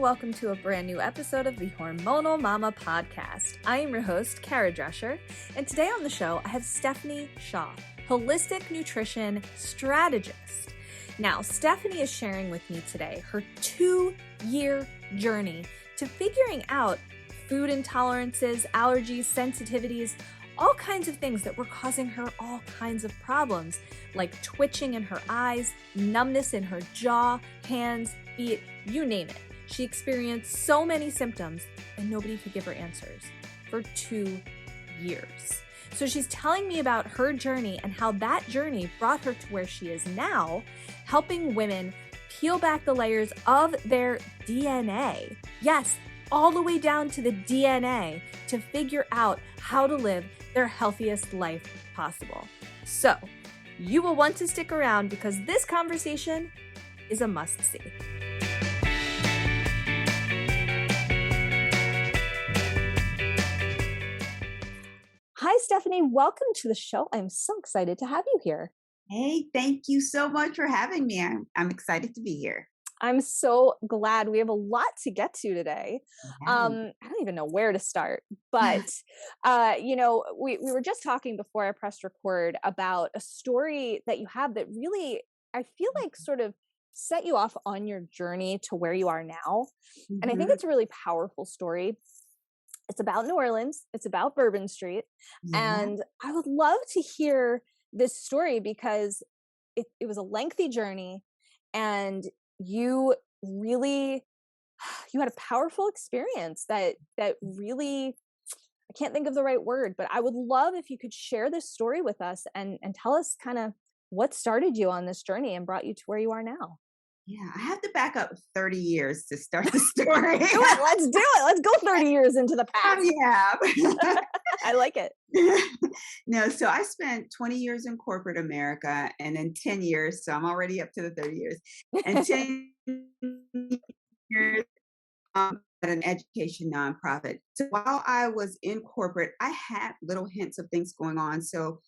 welcome to a brand new episode of the Hormonal Mama podcast. I am your host, Kara Drescher, and today on the show, I have Stephanie Shaw, holistic nutrition strategist. Now, Stephanie is sharing with me today her 2-year journey to figuring out food intolerances, allergies, sensitivities, all kinds of things that were causing her all kinds of problems, like twitching in her eyes, numbness in her jaw, hands, feet, you name it. She experienced so many symptoms and nobody could give her answers for 2 years. So she's telling me about her journey and how that journey brought her to where she is now, helping women peel back the layers of their DNA. Yes, all the way down to the DNA to figure out how to live their healthiest life possible. So you will want to stick around because this conversation is a must-see. Hi, Stephanie. Welcome to the show. I'm so excited to have you here. Hey, thank you so much for having me. I'm excited to be here. I'm so glad. We have a lot to get to today. Wow. I don't even know where to start, but we were just talking before I pressed record about a story that you have that really, I feel like, sort of set you off on your journey to where you are now. And I think it's a really powerful story. It's about New Orleans. It's about Bourbon Street. Yeah. And I would love to hear this story because it was a lengthy journey and you really, you had a powerful experience that really, I can't think of the right word, but I would love if you could share this story with us and tell us kind of what started you on this journey and brought you to where you are now. Yeah. I have to back up 30 years to start the story. Do it. Let's do it. Let's go 30 years into the past. Yeah. I like it. No, so I spent 20 years in corporate America and then 10 years. So I'm already up to the 30 years. And 10 years at an education nonprofit. So while I was in corporate, I had little hints of things going on. So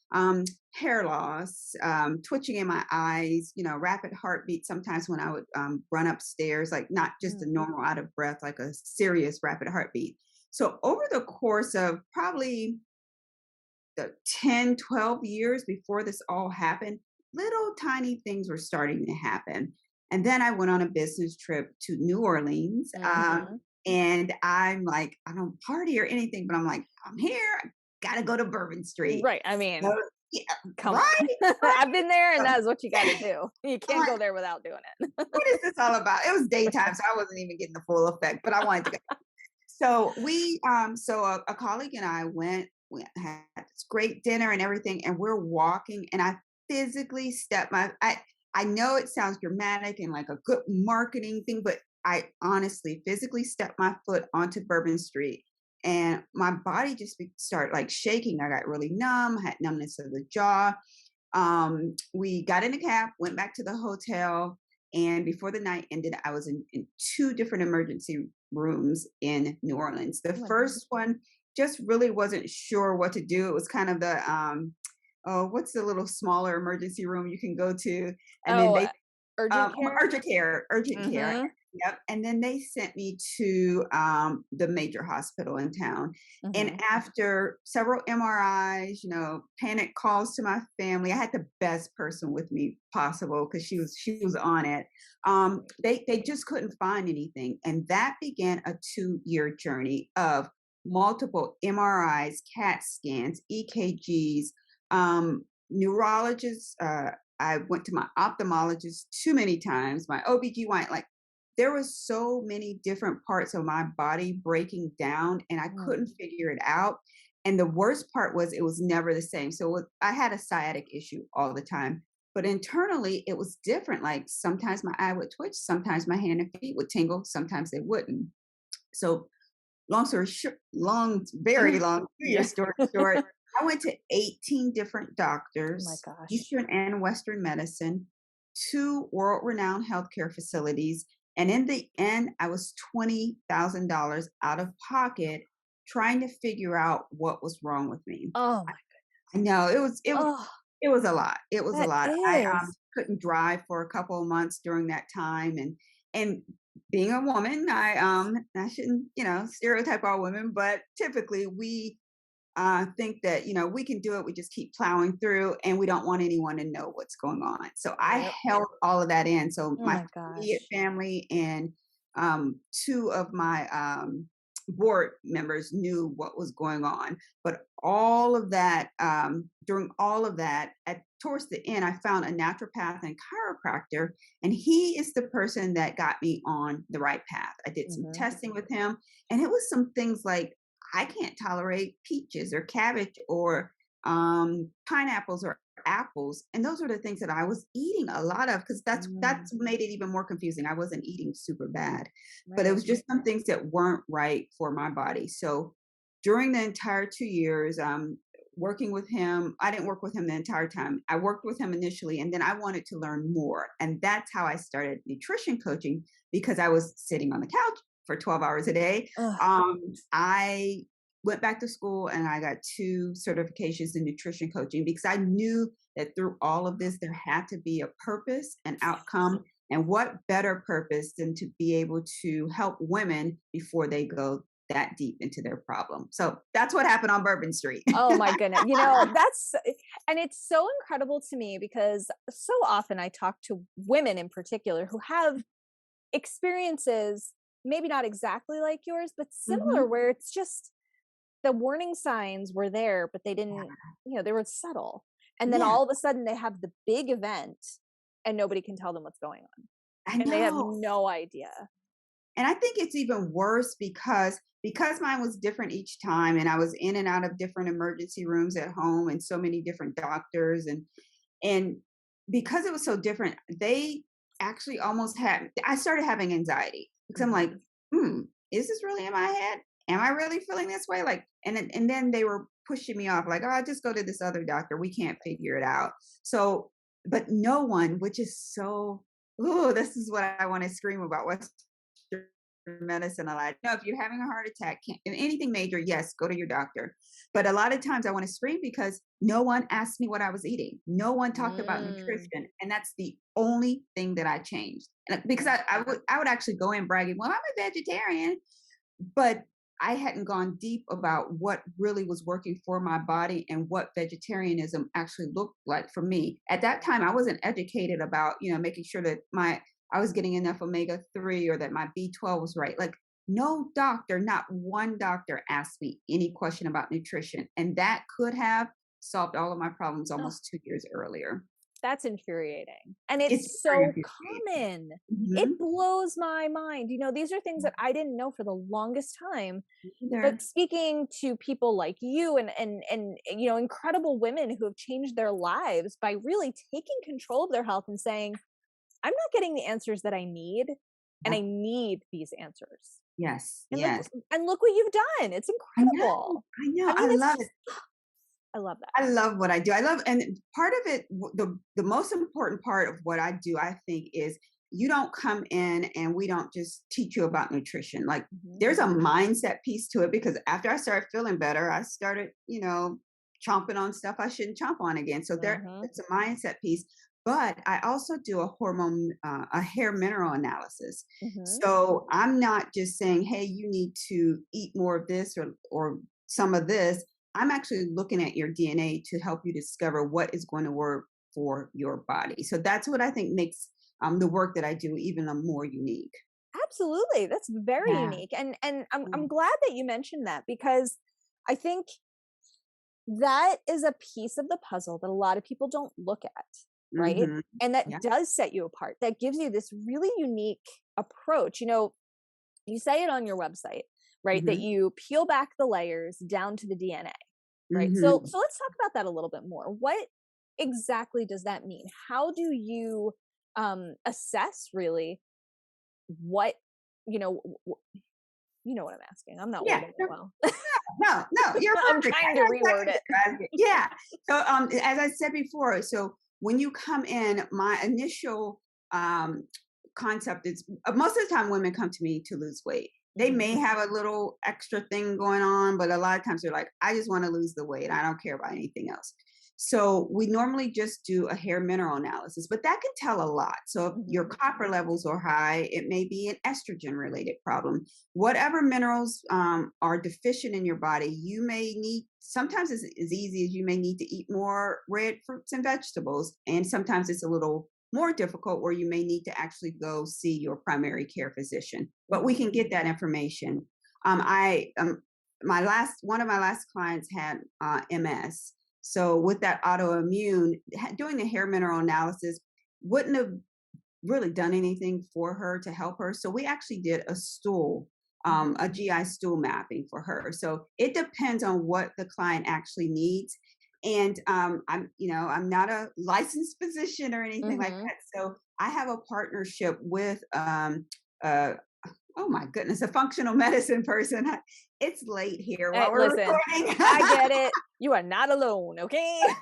hair loss, twitching in my eyes, rapid heartbeat sometimes when I would run upstairs, like not just a normal out of breath, like a serious rapid heartbeat. So over the course of probably the 10, 12 years before this all happened, little tiny things were starting to happen. And then I went on a business trip to New Orleans. And I'm like, I don't party or anything, but I'm like, I'm here. I gotta go to Bourbon Street. Right. I mean, So, yeah, come right? on. Right? I've been there and So, that's what you got to do. You I'm can't go like, there without doing it. what is this all about? It was daytime, so I wasn't even getting the full effect, but I wanted to go. So a colleague and I we had this great dinner and everything, and we're walking, and I physically stepped I know it sounds dramatic and like a good marketing thing, but I honestly physically stepped my foot onto Bourbon Street, and my body just started like shaking. I got really numb, had numbness of the jaw. We got in a cab, went back to the hotel, and before the night ended, I was in 2 different emergency rooms in New Orleans. The Oh my God. first one just really wasn't sure what to do. It was kind of the oh, what's the little smaller emergency room you can go to? And then Oh, they urgent care? urgent care. Mm-hmm. Yep. And then they sent me to the major hospital in town. And Mm-hmm. after several MRIs, panic calls to my family, I had the best person with me possible because she was on it. They just couldn't find anything, and that began a 2-year journey of multiple MRIs, CAT scans, EKGs, neurologists. I went to my ophthalmologist too many times, my OBGYN, like there was so many different parts of my body breaking down and I couldn't figure it out. And the worst part was it was never the same. So I had a sciatic issue all the time, but internally it was different. Like sometimes my eye would twitch, sometimes my hand and feet would tingle, sometimes they wouldn't. So long story short, very long, Yeah. story short, I went to 18 different Oh my doctors, gosh. Eastern and Western medicine, 2 world-renowned healthcare facilities, and in the end, I was $20,000 out of pocket trying to figure out what was wrong with me. Oh my I know Oh, it was a lot. It was a that lot. I is. couldn't drive for a couple of months during that time, and being a woman, I shouldn't, stereotype all women, but typically we think that we can do it. We just keep plowing through, and we don't want anyone to know what's going on. So I Yep. held all of that in. So Oh my my immediate gosh. family and two of my board members knew what was going on. But all of that, during all of that, at towards the end, I found a naturopath and chiropractor, and he is the person that got me on the right path. I did some Hmm. testing with him, and it was some things like I can't tolerate peaches or cabbage or pineapples or apples, and those were the things that I was eating a lot of because that's Mm, made it even more confusing. I wasn't eating super bad, but it right. was just some things that weren't right for my body. So during the entire 2 years, working with him, I didn't work with him the entire time. I worked with him initially, and then I wanted to learn more, and that's how I started nutrition coaching because I was sitting on the couch for 12 hours a day. Ugh. I went back to school and I got 2 certifications in nutrition coaching because I knew that through all of this, there had to be a purpose and outcome. And what better purpose than to be able to help women before they go that deep into their problem? So that's what happened on Bourbon Street. Oh my goodness. And it's so incredible to me because so often I talk to women in particular who have experiences, maybe not exactly like yours, but similar, Hmm. where it's just the warning signs were there, but they didn't, they were subtle. And then Yeah, all of a sudden they have the big event and nobody can tell them what's going on. I And they have know. no idea. And I think it's even worse because mine was different each time and I was in and out of different emergency rooms at home and so many different doctors and because it was so different, they actually almost had I started having anxiety because I'm like, Mhm. "Hmm, is this really in my head? Am I really feeling this way?" Like and then they were pushing me off like, "Oh, just go to this other doctor. We can't figure it out." So, but no one, which is so, oh, this is what I want to scream about. What's medicine a lot. No, if you're having a heart attack, and anything major, yes, go to your doctor. But a lot of times I want to scream because no one asked me what I was eating. No one talked about Mm, nutrition. And that's the only thing that I changed. And because yeah. I would actually go in bragging, well, I'm a vegetarian, but I hadn't gone deep about what really was working for my body and what vegetarianism actually looked like for me. At that time, I wasn't educated about, making sure that I was getting enough omega-3 or that my B12 was right. Like no doctor, not one doctor asked me any question about nutrition. And that could have solved all of my problems Ugh, almost 2 years earlier. that's infuriating. And It's it's very so infuriating. common. It Mhm. blows my mind. These are things that I didn't know for the longest time. But Either. speaking to people like you and incredible women who have changed their lives by really taking control of their health and saying, I'm not getting the answers that I need, and I Yep. need these answers. Yes. And look Yes. and look what you've done. It's I know. incredible. I know. I I mean, it's love it. just I love that. I love what I do. I love, and part of it, the most important part of what I do, I think, is you don't come in and we don't just teach you about nutrition. Like Mhm. there's a mindset piece to it because after I started feeling better, I started, chomping on stuff I shouldn't chomp on again. So Mhm. it's a mindset piece. But I also do a hair mineral analysis. Mhm. So I'm not just saying, hey, you need to eat more of this or some of this. I'm actually looking at your DNA to help you discover what is going to work for your body. So that's what I think makes the work that I do even more unique. Absolutely. That's very Yeah. unique. And I'm Mm. glad that you mentioned that because I think that is a piece of the puzzle that a lot of people don't look at, right? Mhm. And that Yeah. does set you apart. That gives you this really unique approach. You say it on your website, right? That Mhm. you peel back the layers down to the DNA, right? So Mhm. so let's talk about that a little bit more. What exactly does that mean? How do you assess really what you know you know what I'm asking. I'm not Yeah. wording it well. No, no, you're I'm perfect. trying I to know reword exactly what it. you're asking. Yeah. So, as I said before, so when you come in, my initial um, concept is most of the time women come to me to lose weight. They Mhm. may have a little extra thing going on, but a lot of times they're like, I just want to lose the weight. I don't care about anything else. So we normally just do a hair mineral analysis, but that can tell a lot. So if your Mhm. copper levels are high, it may be an estrogen related problem. Whatever minerals are deficient in your body, you may need, sometimes it's as easy as you may need to eat more red fruits and vegetables. And sometimes it's a little more difficult where you may need to actually go see your primary care physician. But we Mhm. can get that information. I my last one of my last clients had MS. So with that autoimmune, doing the hair mineral analysis wouldn't have really done anything for her to help her. So we actually did a stool, Mhm. a GI stool mapping for her. So it depends on what the client actually needs. And I'm not a licensed physician or anything like Mhm. that. So I have a partnership with uh, oh my goodness, a functional medicine person. It's late here Hey, while we're listen, recording. I get it. You are not alone, okay?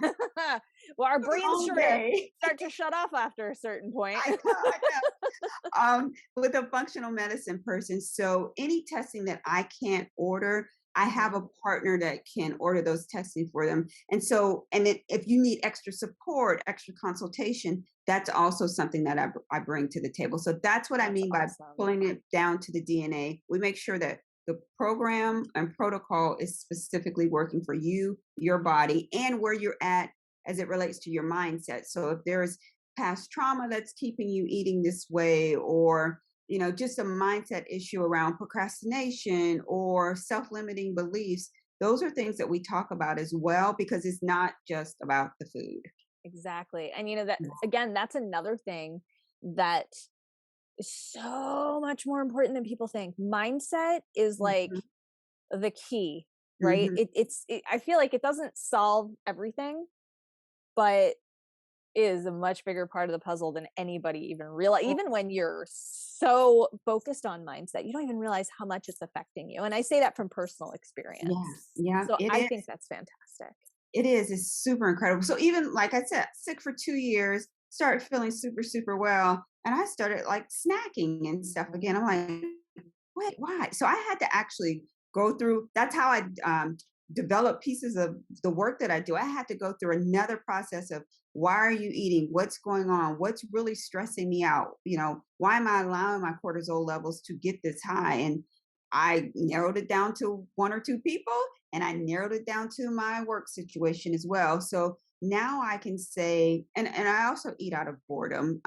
Well, our brains Long sort of day. start to shut off after a certain point. I know. With a functional medicine person. So any testing that I can't order, I have Mhm. a partner that can order those testing for them. And so, if you need extra support, extra consultation, that's also something that I bring to the table. So that's what I That's mean by awesome. pulling it down to the DNA. We make sure that the program and protocol is specifically working for you, your body, and where you're at as it relates to your mindset. So if there's past trauma that's keeping you eating this way, or just a mindset issue around procrastination or self-limiting beliefs, those are things that we talk about as well, because it's not just about the food. Exactly. And that again, that's another thing that is so much more important than people think. Mindset is like Mhm, the key, right? mhm. I feel like it doesn't solve everything, but is a much bigger part of the puzzle than anybody even realize. Oh, Even when you're so focused on mindset, you don't even realize how much it's affecting you. And I say that from personal yeah, experience. yeah, So it I is. think that's fantastic. It is. It's super incredible. So even like I said, sick for 2 years, started feeling super, super well, and I started like snacking and stuff Mhm. again. I'm like, wait, why? So I had to actually go through. That's how I develop pieces of the work that I do. I had to go through another process of, why are you eating? What's going on? What's really stressing me out? Why am I allowing my cortisol levels to get this high? And I narrowed it down to one or two people, and I narrowed it down to my work situation as well. So now I can say, and I also eat out of boredom.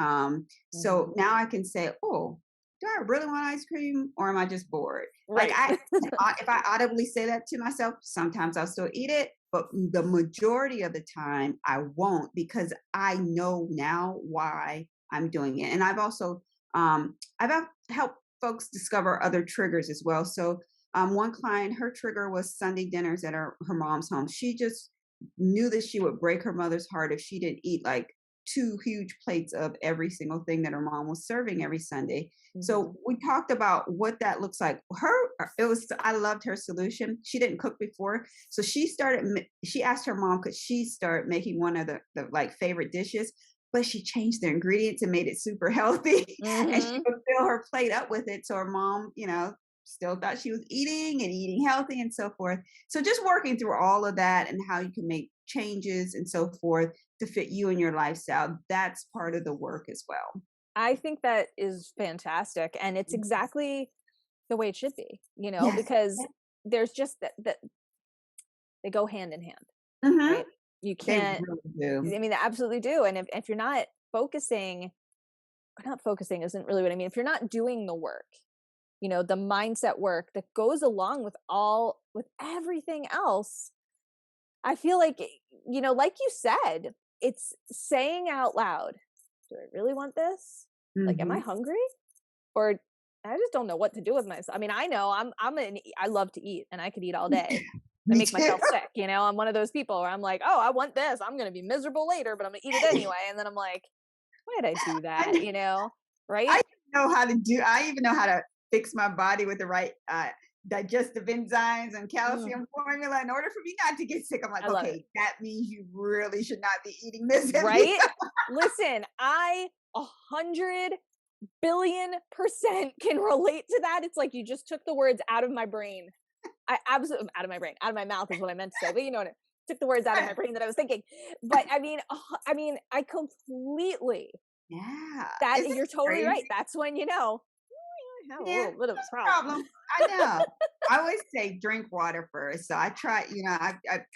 So Mhm. now I can say, oh, do I really want ice cream, or am I just bored? Like Right. if I audibly say that to myself, sometimes I'll still eat it, but the majority of the time I won't, because I know now why I'm doing it. And I've also I've helped folks discover other triggers as well. So one client, her trigger was Sunday dinners at her mom's home. She just knew that she would break her mother's heart if she didn't eat like two huge plates of every single thing that her mom was serving every Sunday. So Mhm. we talked about what that looks like. I loved her solution. She didn't cook before. So she asked her mom, could she start making one of the like favorite dishes, but she changed the ingredients and made it super healthy. And she Mhm. would fill her plate up with it. So her mom, still thought she was eating and eating healthy and so forth. So just working through all of that and how you can make changes and so forth to fit you and your lifestyle. That's part of the work as well. I think that is fantastic. And it's exactly the way it should be, Yes. because there's just that they go hand in hand, Hmm. right? You They can't, really do. I mean, they absolutely do. And if you're not focusing, or not focusing isn't really what I mean. If you're not doing the work, the mindset work that goes along with everything else, I feel like, like you said, it's saying out loud, do I really want this? Like, am I Hmm. hungry? Or I just don't know what to do with myself. I mean, I know I love to eat, and I could eat all day and Me make too. myself sick. I'm one of those people where I'm like, oh, I want this. I'm going to be miserable later, but I'm going to eat it anyway. And then I'm like, why did I do that? I, Right? I know how to do. I even know how to fix my body with the right digestive enzymes and Mm, calcium formula in order for me not to get sick. I'm like, I love it. okay, that means you really should not be eating this if you. Right? Listen, I 100 billion% can relate to that. It's like you just took the words out of my brain. I absolutely out of my brain, out of my mouth is what I meant to say. But you know what? took the words out of my brain that I was thinking. But I mean, I completely, Yeah. that Isn't you're it totally right. crazy? That's when, I have a Yeah, little bit of a no problem. problem. I know. I always say drink water first. So I try,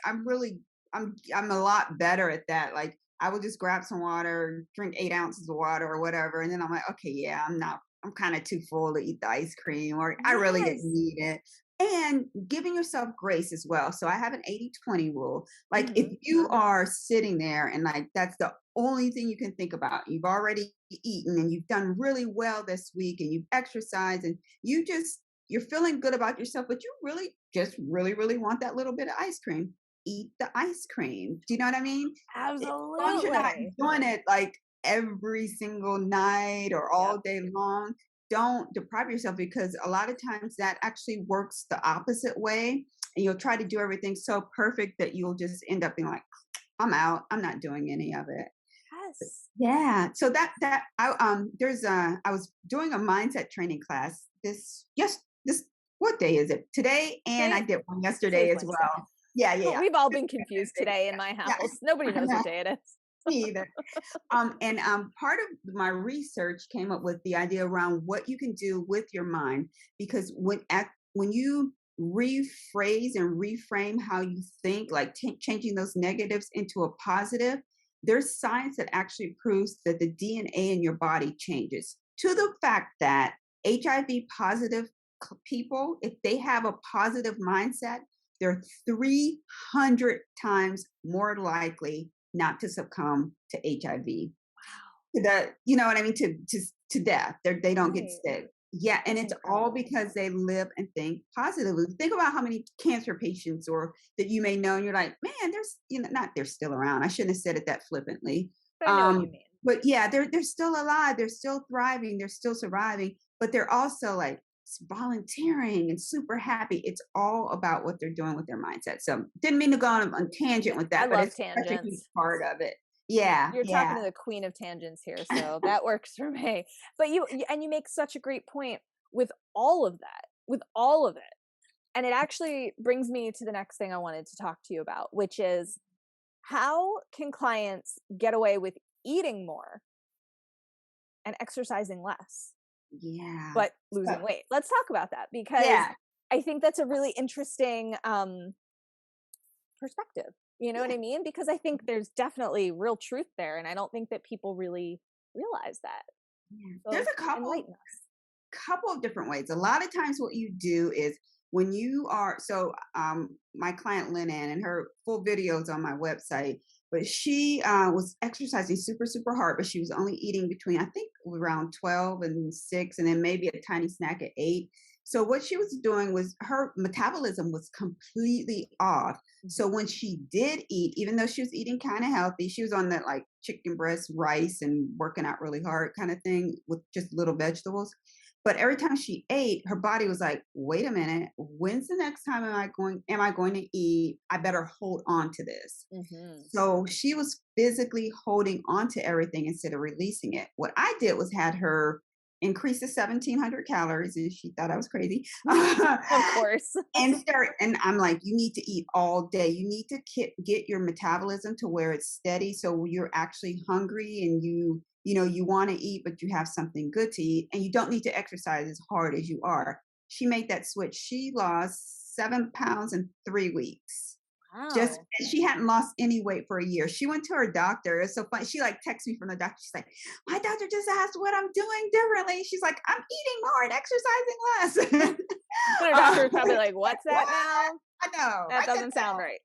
I'm really, I'm a lot better at that. Like I will just grab some water, drink 8 ounces of water or whatever. And then I'm like, okay, yeah, I'm kind of too full to eat the ice cream or I really didn't Yes. need it. And giving yourself grace as well. So I have an 80-20 rule. Like if Hmm. you are sitting there and like that's the only thing you can think about, you've already eaten and you've done really well this week and you've exercised and you're feeling good about yourself, but you really just really want that little bit of ice cream. Eat the ice cream. Do you know what I mean? As long as you're not Absolutely. doing it like every single night or Yep. all day long, don't deprive yourself because a lot of times that actually works the opposite way. And you'll try to do everything so perfect that you'll just end up being like, I'm out. I'm not doing any of it. Yes. Yeah. So that I was doing a mindset training class this what day is it? Today, and I Today, did one today's yesterday as Wednesday. well. Yeah. We've all This been is confused Wednesday. today in my Yeah. house. Nobody I knows what know. day it is. Me either. And part of my research came up with the idea around what you can do with your mind because when you rephrase and reframe how you think, like changing those negatives into a positive, there's science that actually proves that the DNA in your body changes to the fact that HIV positive people, if they have a positive mindset, they're 300 times more likely not to succumb to HIV. You know what I mean? To death. They don't get Right. sick. Yeah, and That's it's all incredible. because they live and think positively. Think about how many cancer patients or that you may know, and you're like, man, there's not they're still around. I shouldn't have said it that flippantly. But I know what you mean. But yeah, they're still alive, they're still thriving, they're still surviving, but they're also like volunteering and super happy. It's all about what they're doing with their mindset. So didn't mean to go on a tangent with I that, but love it's such a huge tangents. part of it. Yeah, You're talking yeah. to the queen of tangents here, so that works for me. But you make such a great point with all of that, with all of it. And it actually brings me to the next thing I wanted to talk to you about, which is how can clients get away with eating more and exercising less, Yeah. but So losing weight? Let's talk about that because yeah, I think that's a really interesting perspective. You know what yeah, I mean? Because I think there's definitely real truth there, and I don't think that people really realize that. yeah. There's So a couple enlighten us. couple of different ways. A lot of times what you do is when you are my client Lynn Ann and her full videos on my website, but she was exercising super hard, but she was only eating between I think around 12 and 6 and then maybe a tiny snack at 8. So what she was doing was her metabolism was completely off. So Mhm. when she did eat, even though she was eating kind of healthy, she was on that like chicken breast rice and working out really hard kind of thing with just little vegetables. But every time she ate, her body was like, "Wait a minute, when's the next time am I going to eat? I better hold on to this." Mhm. So she was physically holding on to everything instead of releasing it. What I did was had her increase to 1,700 calories, and she thought I was crazy. Of course. And I'm like, you need to eat all day. You need to get your metabolism to where it's steady, so you're actually hungry and you want to eat, but you have something good to eat, and you don't need to exercise as hard as you are. She made that switch. She lost 7 pounds in 3 weeks. Just Wow. she hadn't lost any weight for a year. She went to her doctor. It's so funny. She like texts me from the doctor. She's like, "My doctor just asked what I'm doing differently." She's like, "I'm eating more and exercising less." And our doctor uh, was probably like, "What's that what? now? I know. That Write that doesn't sound down. right."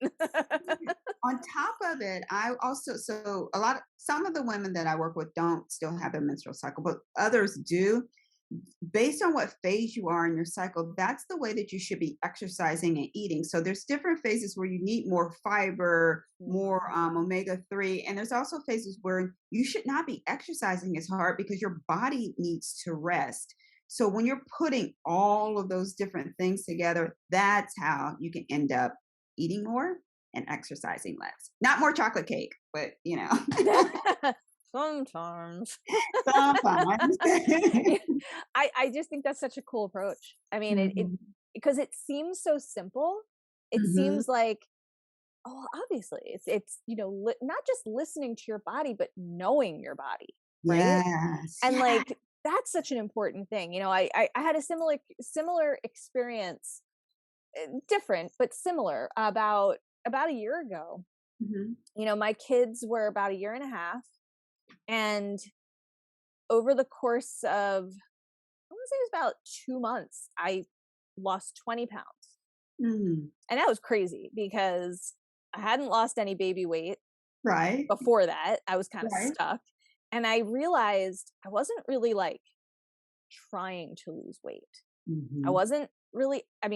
On top of it, I also some of the women that I work with don't still have their menstrual cycle, but others do. Based on what phase you are in your cycle, that's the way that you should be exercising and eating. So there's different phases where you need more fiber, Mhm. more omega 3, and there's also phases where you should not be exercising as hard because your body needs to rest. So when you're putting all of those different things together, that's how you can end up eating more and exercising less. Not more chocolate cake, but Sometimes. sometimes. Yeah, I just think that's such a cool approach. I mean, it Mhm. because it seems so simple. It Mhm. seems like Oh, obviously, it's not just listening to your body, but knowing your body, right? Yes. And Yeah. like that's such an important thing. I had a similar experience, different but similar, about a year ago. Mhm. My kids were about a year and a half, and over the course of, I want to say it was about 2 months, I lost 20 pounds. Mhm. And that was crazy because I hadn't lost any baby weight Right. before that. I was kind of Right. stuck. And I realized I wasn't really like trying to lose weight. I Mhm. wasn't really, let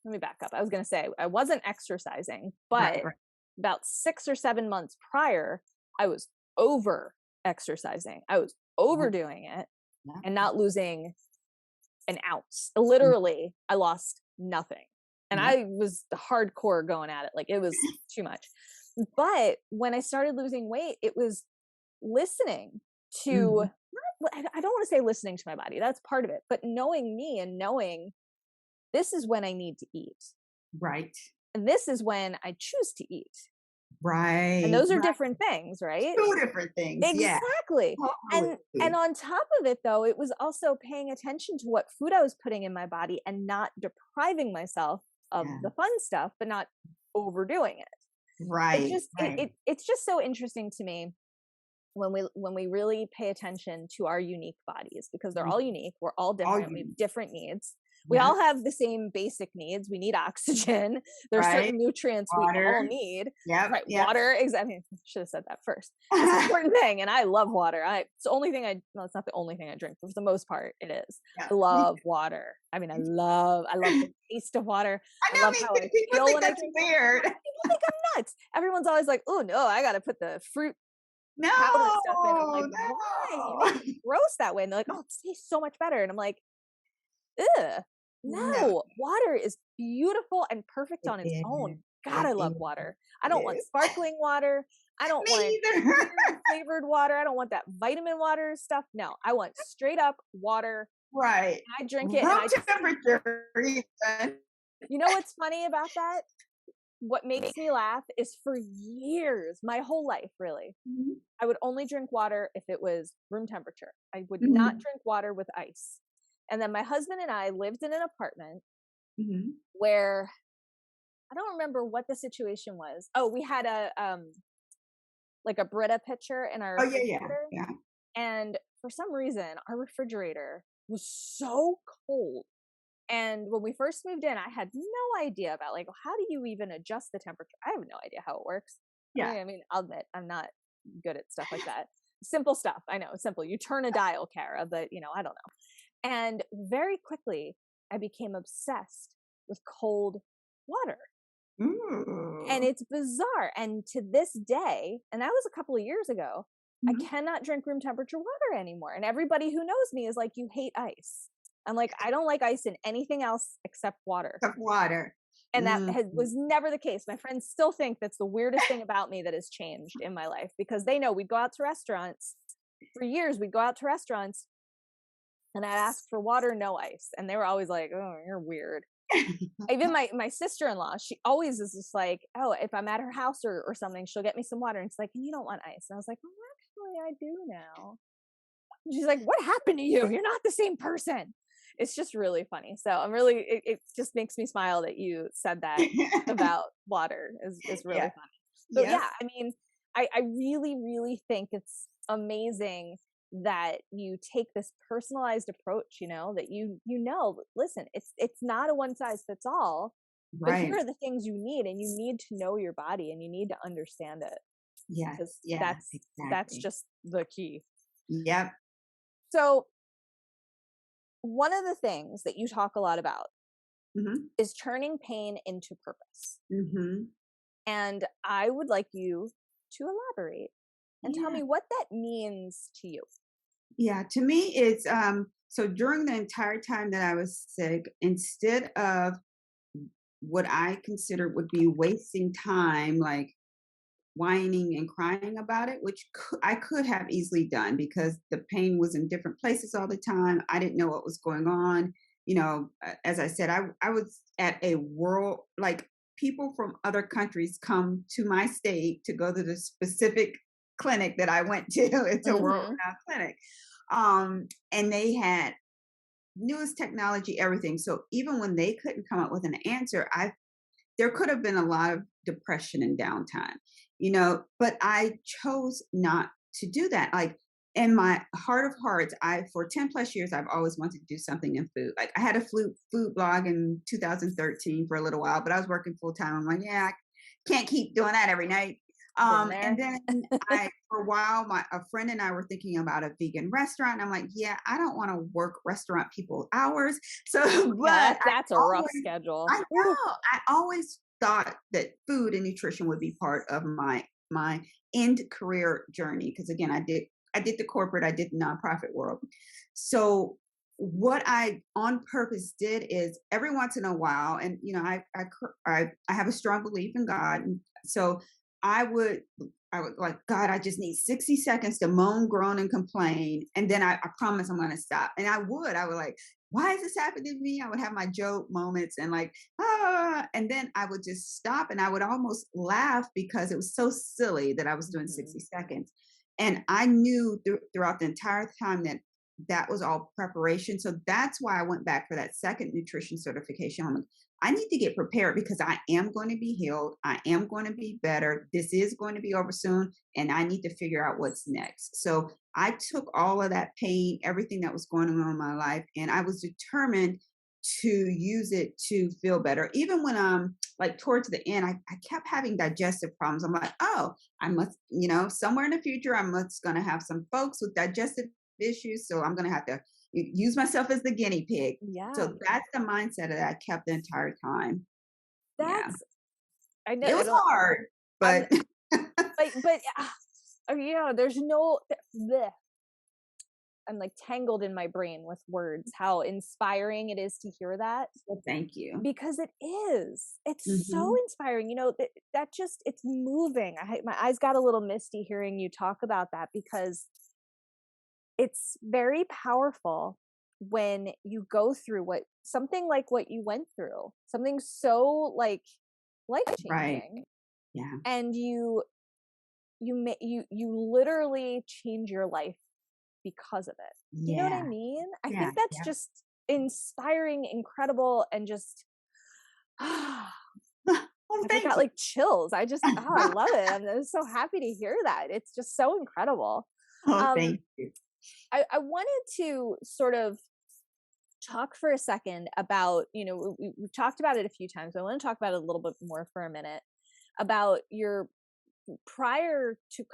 me back up. I was going to say I wasn't exercising, Right, but right. about 6 or 7 months prior, I was over exercising. I was Yeah, overdoing it yeah. and not losing an ounce. Mm, Literally, I lost nothing. And yep. I was hardcore going at it. Like it was too much. But when I started losing weight, it was listening to, Mhm. I don't want to say listening to my body. That's part of it. But knowing me and knowing this is when I need to eat. Right. And this is when I choose to eat. And Right, those are right. different things, right? 2 different things, yeah, Exactly. And totally. on top of it though, it was also paying attention to what food I was putting in my body and not depriving myself of Yeah. the fun stuff, but not overdoing it. It Right, just right. it's just so interesting to me when we really pay attention to our unique bodies, because they're Mhm. all unique, we're all All different, we you have different needs. We yeah, all have the same basic needs. We need oxygen. There's right. certain nutrients we Water. all need. Yep, Right, yep. water. Exactly. I should have said that first. It's an important thing, and I love water. It's the only thing well, it's not the only thing I drink, but for the most part, it is. Yeah, I me love too. water. Me too. I love the taste of water. I I know, love me how too. I People feel think when I that's drink water. weird. People think I'm nuts. Everyone's always like, "Oh no, I got to put the fruit powder stuff in." I'm like, No, "Why? You make no. it gross that way." And they're like, "Oh, it tastes so much better." And I'm like, ugh, No, no, water is beautiful and perfect it on its is. own. God, It I love is. water. I It don't want is. sparkling water. I don't Me want either. weird flavored water. I don't want that vitamin water stuff. No, I want straight up water. Right. And I drink it and Room I just, temperature even. what's funny about that? What makes me laugh is for years, my whole life, really, Mhm. I would only drink water if it was room temperature. I would not Mhm. drink water with ice. And then my husband and I lived in an apartment Mhm. where I don't remember what the situation was. Oh, we had a like a Brita pitcher in our Oh, yeah, yeah, refrigerator, yeah. and for some reason our refrigerator was so cold. And when we first moved in, I had no idea about, like, how do you even adjust the temperature? I have no idea how it works. Yeah. I'll admit I'm not good at stuff like that. Simple stuff. I know, simple. You turn a dial, Kara, but I don't know. And very quickly I became obsessed with cold water. And Ooh. it's bizarre. And to this day, and that was a couple of years ago, I Mhm. cannot drink room temperature water anymore. And everybody who knows me is like, you hate ice. I'm like, I don't like ice in anything else except water. Of water. And that Mm. was never the case. My friends still think that's the weirdest thing about me that has changed in my life, because they know we'd go out to restaurants for years. We'd go out to restaurants and I'd ask for water, no ice. And they were always like, oh, you're weird. Even my sister-in-law, she always is just like, oh, if I'm at her house or something, she'll get me some water, and it's like, and you don't want ice. And I was like, well, actually I do now. And she's like, what happened to you? You're not the same person. It's just really funny. So I'm really, it just makes me smile that you said that about water is really Yeah. funny. So Yes. yeah, I really, really think it's amazing that you take this personalized approach, that listen, it's not a one size fits all, but here Right. are the things you need, and you need to know your body and you need to understand it, Yes. because Yeah, that's exactly. just the key. Yep. So one of the things that you talk a lot about Mhm. is turning pain into purpose. Mhm. And I would like you to elaborate and tell Yeah. me what that means to you. Yeah, to me, it's so during the entire time that I was sick, instead of what I consider would be wasting time, like whining and crying about it, which I could have easily done because the pain was in different places all the time. I didn't know what was going on. As I said, I was at a world, like people from other countries come to my state to go to the specific clinic that I went to. It's a world Mm-hmm. renowned clinic. And they had newest technology, everything. So even when they couldn't come up with an answer, there could have been a lot of depression and downtime, but I chose not to do that. Like in my heart of hearts, for 10 plus years, I've always wanted to do something in food. Like I had a food blog in 2013 for a little while, but I was working full time. I'm like, yeah, I can't keep doing that every night. Been And there. then for a while, a friend and I were thinking about a vegan restaurant. And I'm like, yeah, I don't want to work restaurant people hours. So, Yeah, but that's a rough schedule. I know, I always thought that food and nutrition would be part of my end career journey. Cause again, I did the corporate, I did the nonprofit world. So what I on purpose did is every once in a while, and I have a strong belief in God. And so I would like, God, I just need 60 seconds to moan, groan, and complain. And then I promise I'm going to stop. And I would like, why is this happening to me? I would have my joke moments and like, and then I would just stop and I would almost laugh because it was so silly that I was doing Mhm. 60 seconds. And I knew throughout the entire time that was all preparation. So that's why I went back for that second nutrition certification. I'm like, I need to get prepared because I am going to be healed. I am going to be better. This is going to be over soon. And I need to figure out what's next. So I took all of that pain, everything that was going on in my life, and I was determined to use it to feel better. Even when like towards the end, I kept having digestive problems. I'm like, oh, I must, somewhere in the future, I'm just going to have some folks with digestive issues. So I'm going to have to use myself as the guinea pig. Yeah, So that's the mindset that I kept the entire time. Yeah. that's I know. It I was don't. hard, I'm but but there's no. Bleh. I'm like tangled in my brain with words. How inspiring it is to hear that well, thank you. because it is. It's so Hmm. inspiring. That just it's moving. My eyes got a little misty hearing you talk about that because it's very powerful when you go through something like what you went through, something so like life Right. changing, Yeah. and you literally change your life because of it. Do you know what I Yeah. mean? I Yeah. think that's Yeah. just inspiring, incredible, and just Well, I thank got you. like chills. I love it. I'm so happy to hear that. It's just so incredible. Oh, Um, thank you. I wanted to sort of talk for a second about, we've talked about it a few times, but I want to talk about it a little bit more for a minute about your prior to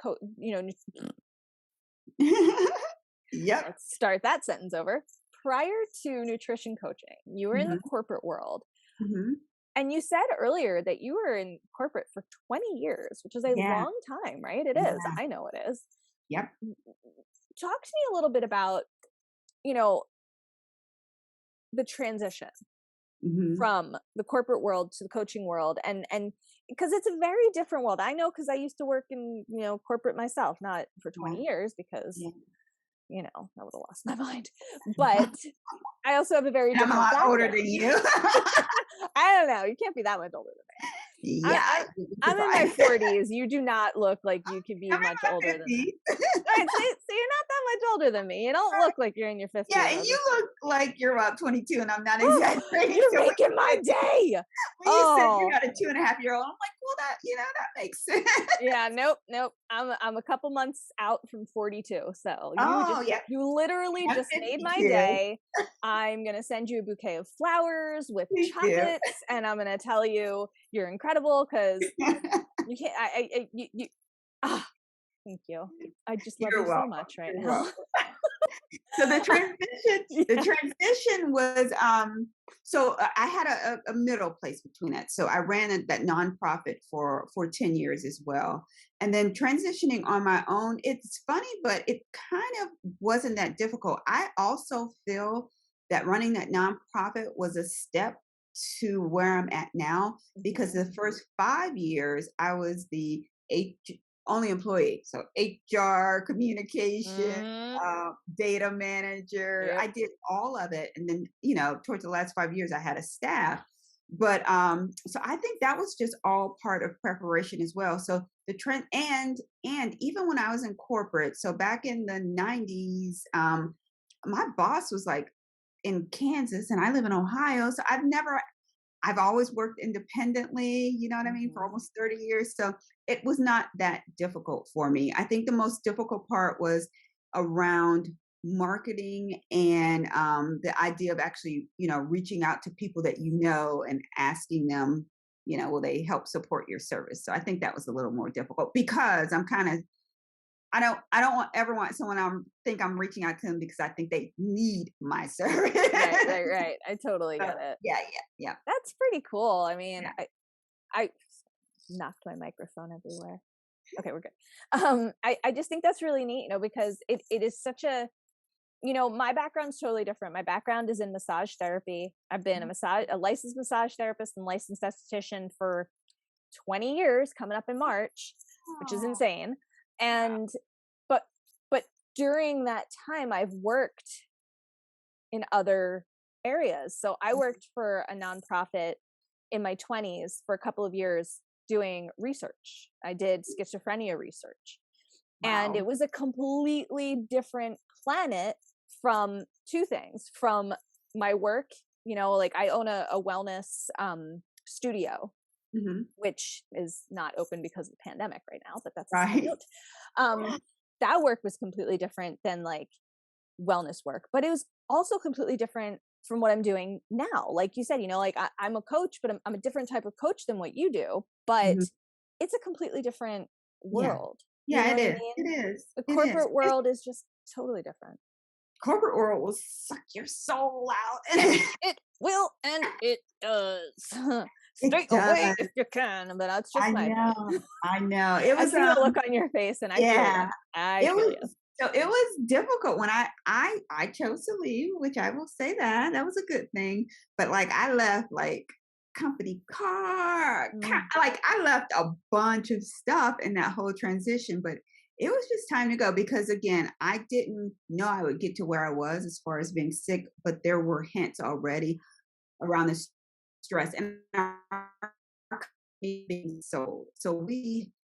Yep. let's start that sentence over. Prior to nutrition coaching, you were in the Mhm, corporate world. mhm. And you said earlier that you were in corporate for 20 years, which is a Yeah, long time, right? It is. yeah. I know it is. Yep. Talk to me a little bit about, you know, the transition Mhm. from the corporate world to the coaching world, and because it's a very different world. I know because I used to work in, corporate myself, not for Yeah, 20 years because, yeah. I would have lost my mind. But I also have a very And I'm a different lot older background. than you. I don't know. You can't be that much older than me. Yeah, I, I'm you'd be I'm in my surprised. 40s. You do not look like you could be I'm in much my older than that. 50s. All right, so you're not that much older than me. You don't look like you're in your Yeah, 50s. and I'll you just say. look like you're about 22, and I'm not Oh, exaggerating. you're So making my day. when you said you Oh, had a 2.5-year-old, I'm like, well, that makes sense. yeah, nope. I'm a couple months out from 42. So Oh, yeah. you literally I'm just made my 52. day. I'm gonna send you a bouquet of flowers with Please do. chocolates, and I'm gonna tell you you're incredible because you can't. You. Ah, thank you. I just love you You're so welcome. much right You're now. welcome. So the Yeah. transition was so I had a middle place between that. So I ran that nonprofit for 10 years as well. And then transitioning on my own, it's funny, but it kind of wasn't that difficult. I also feel that running that nonprofit was a step to where I'm at now because Mhm. the first 5 years I was the only employee. So HR, communication, Mhm. data manager. Yep. I did all of it. And then, towards the last 5 years, I had a staff. But so I think that was just all part of preparation as well. So the trend, and even when I was in corporate, so back in the 90s, my boss was like in Kansas and I live in Ohio. So I've always worked independently, you know what I mean, for Mhm. almost 30 years. So it was not that difficult for me. I think the most difficult part was around marketing and the idea of actually, reaching out to people that you know and asking them, will they help support your service? So I think that was a little more difficult because ever want someone think I'm reaching out to them because I think they need my service. Right, right, right. I totally So, get it. yeah, yeah, That's pretty cool. I mean, yeah. I knocked my microphone everywhere. Okay, we're good. I just think that's really neat, because it is such a, my background's totally different. My background is in massage therapy. I've been a licensed massage therapist and licensed esthetician for 20 years coming up in March, which is Oh, insane. wow. And but but during that time I've worked in other areas. So I worked for a nonprofit in my 20s for a couple of years doing research. I did schizophrenia research. And Wow. it was a completely different planet from two things. From my work, like I own a wellness studio, Mhm. which is not open because of the pandemic right now, but that's a side Right. note. That work was completely different than like wellness work, but it was also completely different from what I'm doing now. Like you said, like I'm a coach, but I'm a different type of coach than what you do, but Mhm. it's a completely different Yeah. world. You Yeah, know it what I is. mean? It is. The It is. corporate world is just totally different. Corporate world will suck your soul out. It will, and it does. It Stay away does. if you can, but that's just I my opinion. know. I know. It I was, see the look on your face, and I feel you. yeah. I It feel you. was it was difficult when I chose to leave, which I will say that. That was a good thing. But like I left like company car, Mm. like I left a bunch of stuff in that whole transition, but it was just time to go because again, I didn't know I would get to where I was as far as being sick, but there were hints already around the stress and our company being sold. So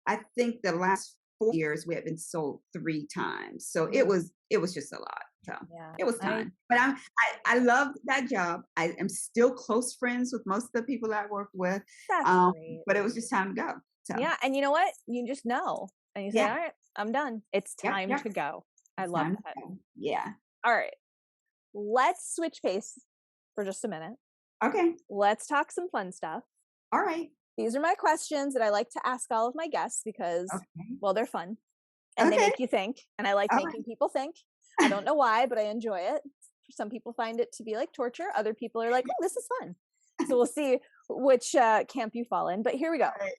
I think the last 4 years we had been sold 3 times. So Oof. it was just a lot. So Yeah, it was I time. But I loved that job. I am still close friends with most of the people I worked with. that's great. But it was just time to go. So Yeah, and you know what? You just know, and you say, yeah, "All right, I'm done. It's yep, time yep. to go." I It's love time to that. go. Yeah. All right, let's switch pace for just a minute. Okay. Let's talk some fun stuff. All right. These are my questions that I like to ask all of my guests because, Okay. well, they're fun and they Okay. make you think, and I like All making people think. I don't know why, but I enjoy it. Some people find it to be like torture. Other people are like, "Oh, this is fun." So we'll see which camp you fall in. But here we go. right.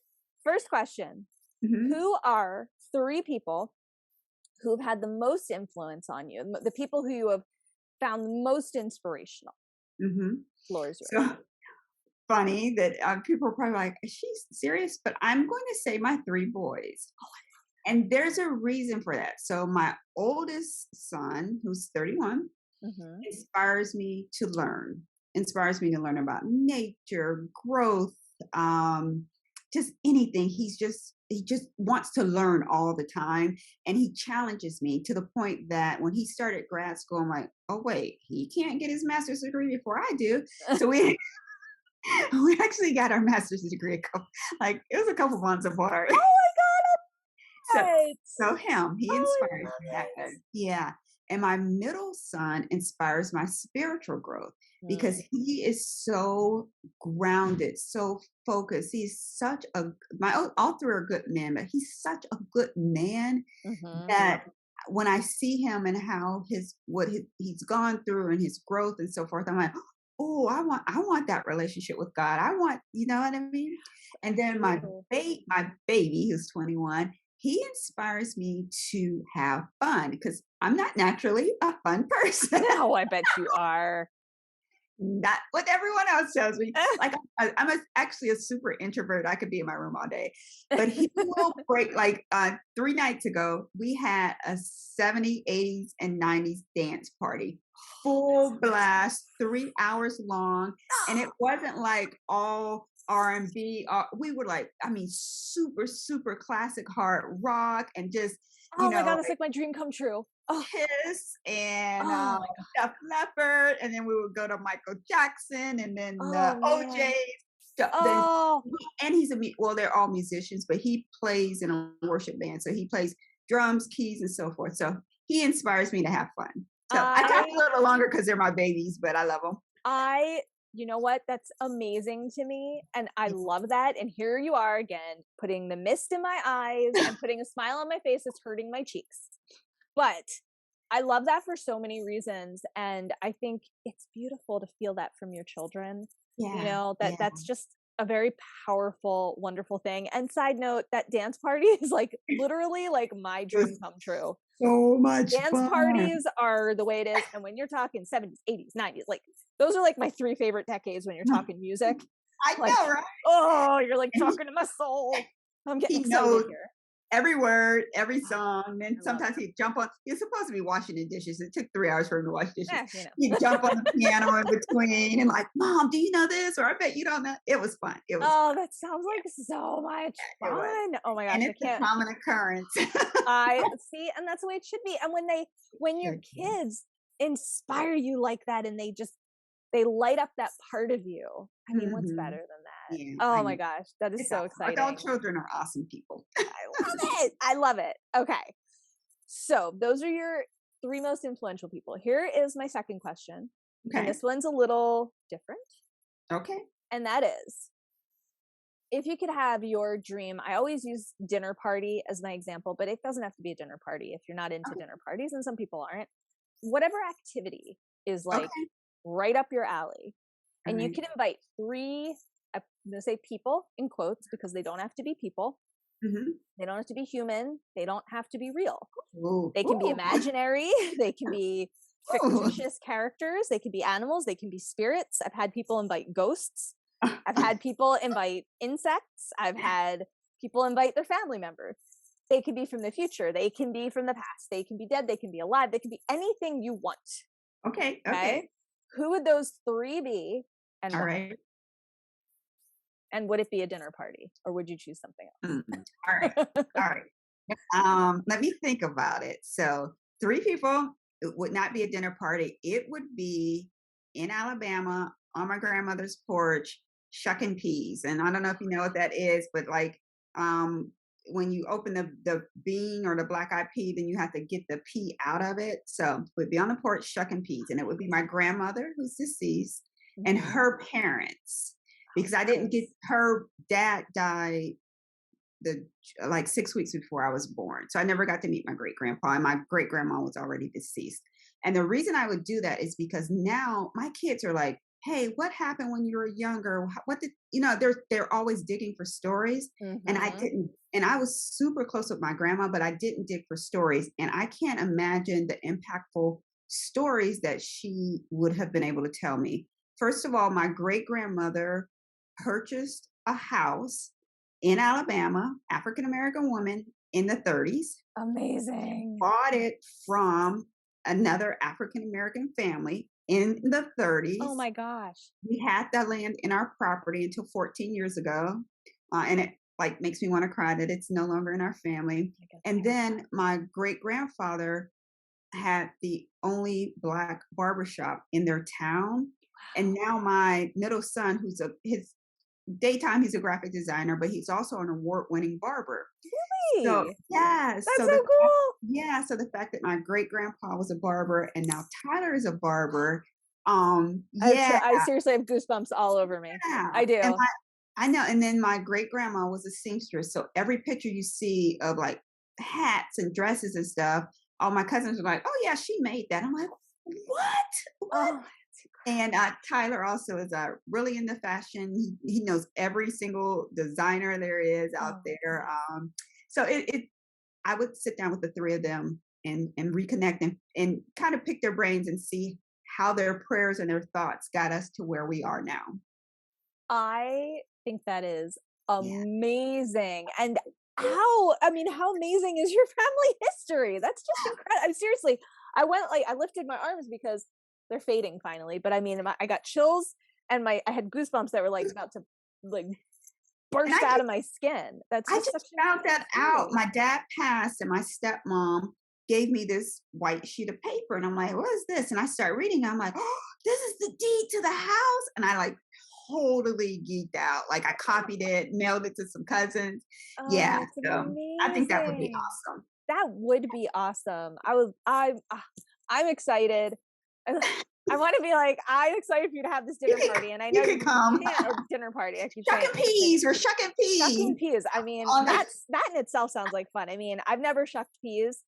First question: Mhm. Who are 3 people who've had the most influence on you? The people who you have found the most inspirational. Mhm. Floor is yours. So funny that people are probably like, "Is she serious?" But I'm going to say my 3 boys, and there's a reason for that. So my oldest son, who's 31, Mm-hmm. inspires me to learn about nature, growth, just anything. He just wants to learn all the time, and he challenges me to the point that when he started grad school, I'm like, oh wait, he can't get his master's degree before I do. So we we actually got our master's degree it was a couple months apart. Oh So my so him, he Oh, I inspires love me that it. way. Yeah. And my middle son inspires my spiritual growth because Mm, he is so grounded, so focused. He's such a all 3 are good men, but he's such a good man mhm. that when I see him and how he's gone through and his growth and so forth, I'm like, oh, I want that relationship with God. I want, you know what I mean? And then Absolutely. my baby, who's 21, he inspires me to have fun because I'm not naturally a fun person. No, I bet you are. not what everyone else tells me. Like actually a super introvert. I could be in my room all day, but he will break. Like 3 nights ago, we had a 70s, 80s, and 90s dance party, full blast, 3 hours long, and it wasn't like all R&B. We were like, I mean, super super classic hard rock, and just Oh my God, it's like my dream come true. Oh, Kiss and oh my God. Def Leppard, and then we would go to Michael Jackson, and then Oh man. OJ. Then Oh, and he's well, they're all musicians, but he plays in a worship band, so he plays drums, keys, and so forth. So he inspires me to have fun. So I talk a I little longer because they're my babies, but I love them. I you know what? That's amazing to me. And I love that. And here you are again, putting the mist in my eyes and putting a smile on my face that's hurting my cheeks. But I love that for so many reasons. And I think it's beautiful to feel that from your children. Yeah, That's just a very powerful, wonderful thing. And side note, that dance party is like literally like my it was dream come true. so much Dance fun. parties are the way it is. And when you're talking 70s, 80s, 90s, like those are like my 3 favorite decades when you're talking music. I Like, know, right? oh, you're like And talking to my soul. I'm getting he excited knows here. every word, every song. Then I love sometimes he'd jump on. He was supposed to be washing the dishes. It took 3 hours for him to wash dishes. You know. He'd jump on the piano in between and like, "Mom, do you know this?" Or, "I bet you don't know." It was fun. It was Oh, fun. that sounds like so much It was. fun. Oh my gosh, And I it's a can't. common occurrence. I see, and that's the way it should be. And when your Should be. kids inspire you like that, and they light up that part of you. I mean, what's better Mhm. than that? Yeah, Oh I my know. gosh, that is It's so awesome. Adult exciting. children are awesome people. I love it. I love it. Okay. So those are your 3 most influential people. Here is my second question. And Okay. this one's a little different. Okay. And that is, if you could have your dream, I always use dinner party as my example, but it doesn't have to be a dinner party if you're not into Okay. dinner parties, and some people aren't. Whatever activity is like Okay. right up your alley. All And you right. can invite 3, I'm going to say people in quotes because they don't have to be people. Mm-hmm. They don't have to be human. They don't have to be real. Ooh. They can be Ooh. imaginary. They can be Ooh. fictitious characters. They can be animals. They can be spirits. I've had people invite ghosts. I've had people invite insects. I've had people invite their family members. They can be from the future. They can be from the past. They can be dead. They can be alive. They can be anything you want. Okay. Okay. Okay. Who would those 3 be and All why? right. And would it be a dinner party or would you choose something All right. else? All right. Let me think about it. So 3 people, it would not be a dinner party. It would be in Alabama on my grandmother's porch, shucking peas. And I don't know if you know what that is, but like when you open the bean or the black eyed pea, then you have to get the pea out of it. So we'd be on the porch shucking peas, and it would be my grandmother who's deceased and her parents. Because I didn't get her dad died like 6 weeks before I was born. So I never got to meet my great grandpa, and my great grandma was already deceased. And the reason I would do that is because now my kids are like, "Hey, what happened when you were younger? What did they're always digging for stories." And I Mm-hmm. didn't, and I was super close with my grandma, but I didn't dig for stories. And I can't imagine the impactful stories that she would have been able to tell me. First of all, my great grandmother purchased a house in Alabama, African American woman in the 30s, Amazing. bought it from another African American family in the 30s. Oh my gosh. We had that land in our property until 14 years ago. And it like makes me want to cry that it's no longer in our family. And then my great grandfather had the only Black barbershop in their town. And now my middle son, his daytime, he's a graphic designer, but he's also an award-winning barber. So Really? yes, That's so cool. so the fact that my great grandpa was a barber and now Tyler is a barber, yeah, I seriously have goosebumps all over me. yeah, I and do. I know, and then my great grandma was a seamstress, so every picture you see of like hats and dresses and stuff, all my cousins are like, "Oh yeah, she made that." I'm like, "What? What?" Oh, And Tyler also is really into fashion. He knows every single designer there is out oh, there. So I would sit down with the 3 of them and reconnect and kind of pick their brains and see how their prayers and their thoughts got us to where we are now. I think that is Yeah. amazing. And how amazing is your family history? That's just incredible. I'm seriously, I lifted my arms because they're fading finally, but I mean, I got chills and I had goosebumps that were like about to like And burst out of my skin. That's I just such just an found that incredible out. story. My dad passed, and my stepmom gave me this white sheet of paper, and I'm like, "What is this?" And I start reading. I'm like, "Oh, this is the deed to the house," and I like totally geeked out. Like I copied it, mailed it to some cousins. Oh, Yeah, that's so I think that would be amazing. awesome. That would be awesome. I'm excited. I want to be like, I'm excited for you to have this You dinner can party. And I know you can you come. can't, or dinner party. I keep saying Shucking peas, we're shucking peas shucking peas. I mean, on the. that in itself sounds like fun. I mean, I've never shucked peas,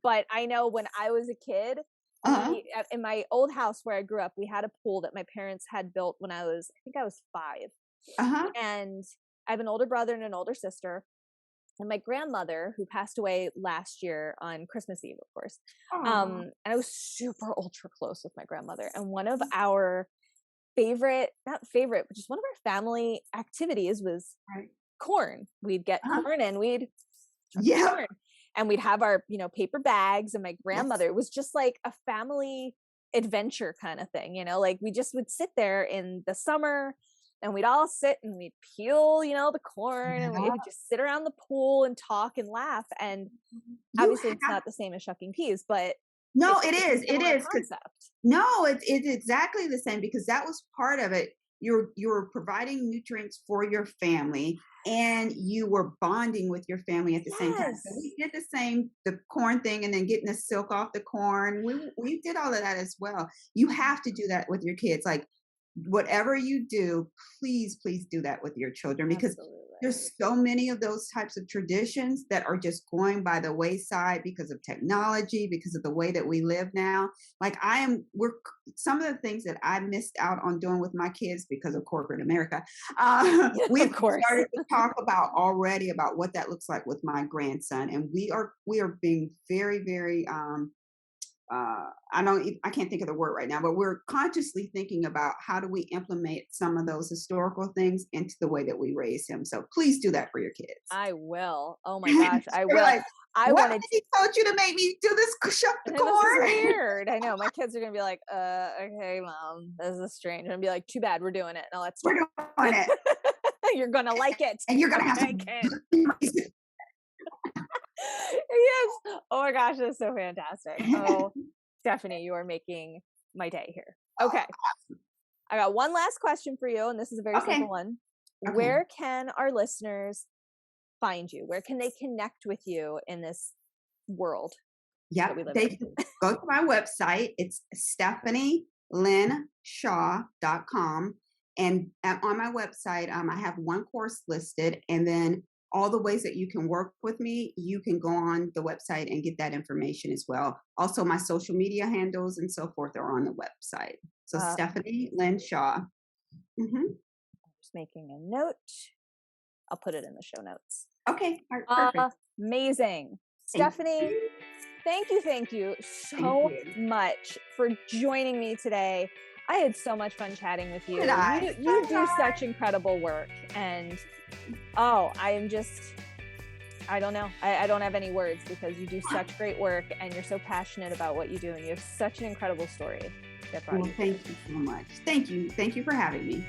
but I know when I was a kid, Uh-huh, in my old house where I grew up, we had a pool that my parents had built when I think I was 5. uh-huh. And I have an older brother and an older sister. And my grandmother, who passed away last year on Christmas Eve, of course. Oh, And I was super ultra close with my grandmother. And one of our favorite, not favorite, but just one of our family activities was right. corn. We'd get Uh-huh. corn and we'd shuck the Yep. corn. And we'd have our, paper bags. And my Yes. grandmother, it was just like a family adventure kind of thing, like we just would sit there in the summer and we'd all sit and we'd peel, the corn, and we Yeah. would just sit around the pool and talk and laugh. And You obviously it's have not the same as shucking peas, but no, it's it it's a is. It similar is. concept. No, it's exactly the same because that was part of it. You're providing nutrients for your family and you were bonding with your family at the same time. So Yes. we did the same, the corn thing and then getting the silk off the corn. We did all of that as well. You have to do that with your kids. Like whatever you do, please do that with your children because there's Absolutely. so many of those types of traditions that are just going by the wayside because of technology, because of the way that we live now. Like we're some of the things that I missed out on doing with my kids because of corporate America. Of We've course. started to talk about already about what that looks like with my grandson, and we are being very I can't think of the word right now, but we're consciously thinking about how do we implement some of those historical things into the way that we raise him. So please do that for your kids. I will. Oh my gosh, I They're will. like, I what wanted he told you to make me do this, shuck the This is corn? weird. I know my kids are gonna be like, okay, mom, this is strange. And I'll be like, too bad, we're doing it. Now let's do We're doing it. it. You're gonna like it. And you're going to have Okay, some. kid. Yes. Oh my gosh, that's so fantastic. Oh, Stephanie, you are making my day here. Okay. I got one last question for you, and this is a very simple Okay. one. Okay. Where can our listeners find you? Where can they connect with you in this world that Yep. we live They in? can go to my website. It's stephanielynshaw.com. And on my website, I have one course listed. And then all the ways that you can work with me, you can go on the website and get that information as well. Also, my social media handles and so forth are on the website. So Uh, Stephanie Lynn Shaw. Hmm. just making a note. I'll put it in the show notes. Okay. All right, perfect. Amazing. Thank Stephanie, you. thank you Thank so you. much for joining me today. I had so much fun chatting with So did you. I. You do such incredible work, and I don't know. I don't have any words because you do such great work and you're so passionate about what you do, and you have such an incredible story that brought Well, you here. thank you so much. Thank you. Thank you for having me.